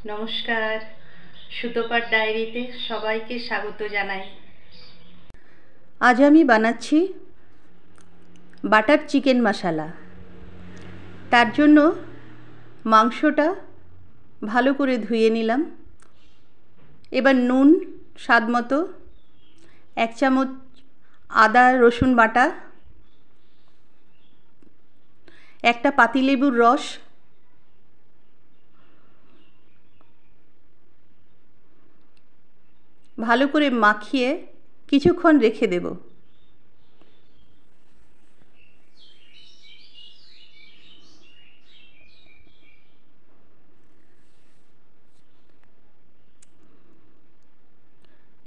নমস্কার, সুতোপার ডায়েরিতে সবাইকে স্বাগত জানাই। আজ আমি বানাচ্ছি বাটার চিকেন মশলা। তার জন্য মাংসটা ভালো করে ধুয়ে নিলাম। এবার নুন স্বাদ মতো, 1 চামচ আদা রসুন বাটা, একটা পাতিলেবুর রস, ভালো করে মাখিয়ে কিছুক্ষণ রেখে দেব।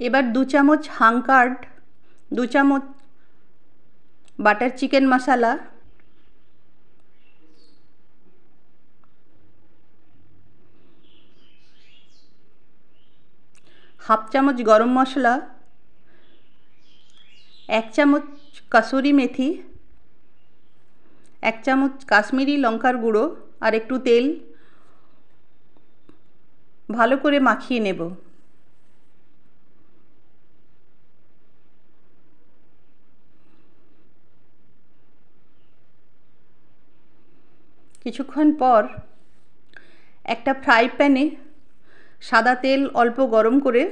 এবার 2 চামচ হাংকার্ড, 2 চামচ বাটার চিকেন মশলা, হাফ চামচ গরম মশলা, 1 চামচ কসুরি মেথি, 1 চামচ কাশ্মীরি লঙ্কার গুঁড়ো আর একটু তেল ভালো করে মাখিয়ে নেব। কিছুক্ষণ পর একটা ফ্রাই প্যানে সাদা তেল অল্প গরম করে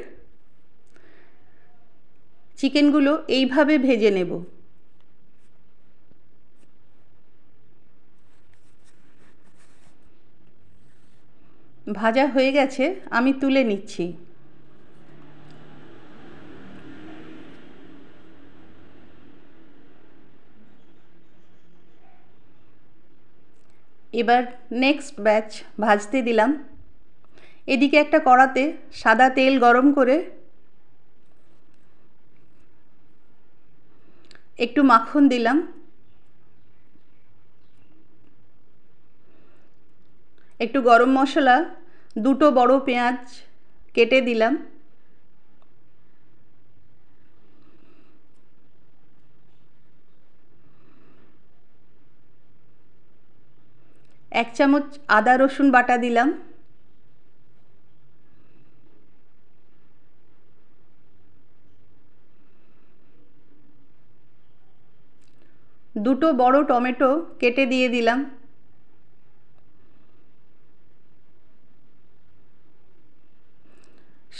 চিকেনগুলো এইভাবে ভেজে নেব। ভাজা হয়ে গেছে, আমি তুলে নিচ্ছি। এবার নেক্সট ব্যাচ ভাজতে দিলাম। এদিকে একটা কড়াতে সাদা তেল গরম করে একটু মাখন দিলাম, একটু গরম মশলা, 2টো বড় পেঁয়াজ কেটে দিলাম, এক চামচ আদা রসুন বাটা দিলাম, দুটো বড় টমেটো কেটে দিয়ে দিলাম,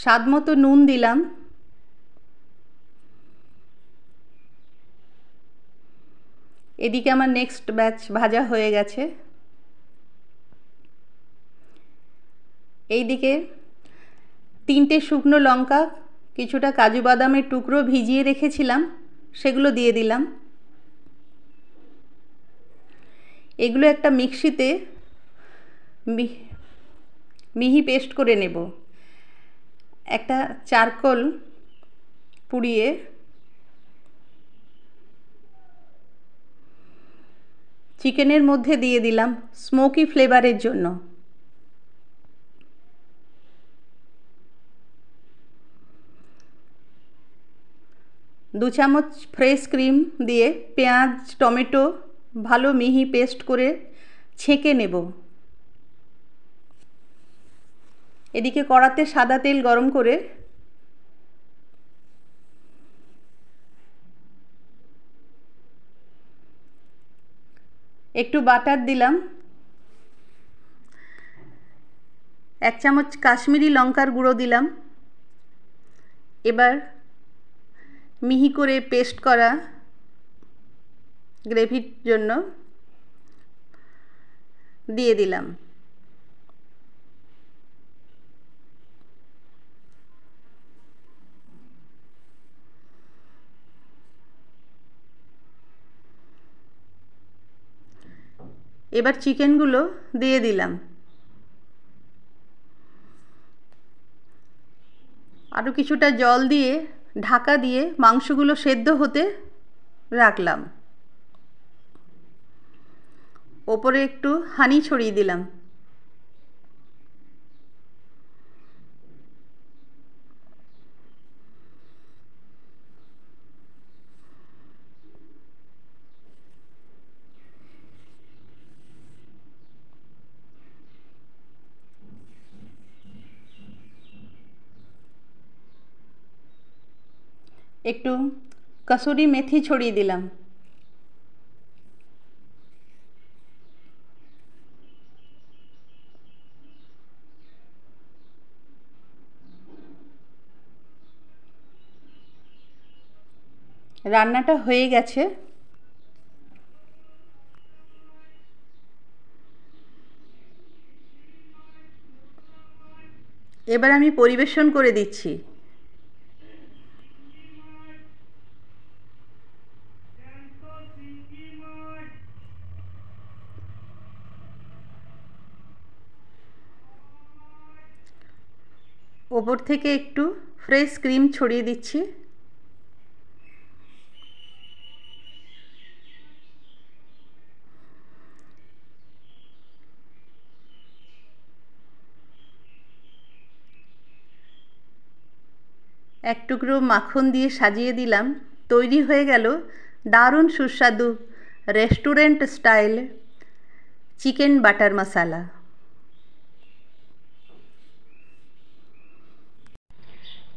স্বাদ মতো নুন দিলাম, এদিকে আমার নেক্সট ব্যাচ ভাজা হয়ে গেছে। এইদিকে 3টে শুকনো লঙ্কা, কিছুটা কাজু বাদামের টুকরো ভিজিয়ে রেখেছিলাম, সেগুলো দিয়ে দিলাম। এগুলো একটা মিক্সিতে মিহি পেস্ট করে নেব। একটা চারকোল পুড়িয়ে চিকেনের মধ্যে দিয়ে দিলাম স্মোকি ফ্লেভারের জন্য। দু চামচ ফ্রেশ ক্রিম দিয়ে পেঁয়াজ টমেটো ভালো মিহি পেস্ট করে ছেঁকে নেব। এদিকে কড়াতে সাদা তেল গরম করে একটু বাটার দিলাম, 1 চামচ কাশ্মীরি লঙ্কার গুঁড়ো দিলাম। এবার মিহি করে পেস্ট করা গ্রেভির জন্য দিয়ে দিলাম। এবার চিকেনগুলো দিয়ে দিলাম। আরও কিছুটা জল দিয়ে ঢাকা দিয়ে মাংসগুলো সেদ্ধ হতে রাখলাম। ওপরে একটু হানি ছড়িয়ে দিলাম। একটু কসুরি মেথি ছড়িয়ে দিলাম। রান্নাটা হয়ে গেছে। এবার আমি পরিবেশন করে দিচ্ছি। ওপর থেকে একটু ফ্রেশ ক্রিম ছড়িয়ে দিচ্ছি। এক টুকরো মাখন দিয়ে সাজিয়ে দিলাম। তৈরি হয়ে গেল দারুণ সুস্বাদু রেস্টুরেন্ট স্টাইল চিকেন বাটার মশালা।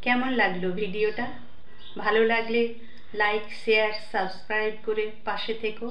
কেমন লাগলো ভিডিওটা? ভালো লাগলে লাইক, শেয়ার, সাবস্ক্রাইব করে পাশে থেকো।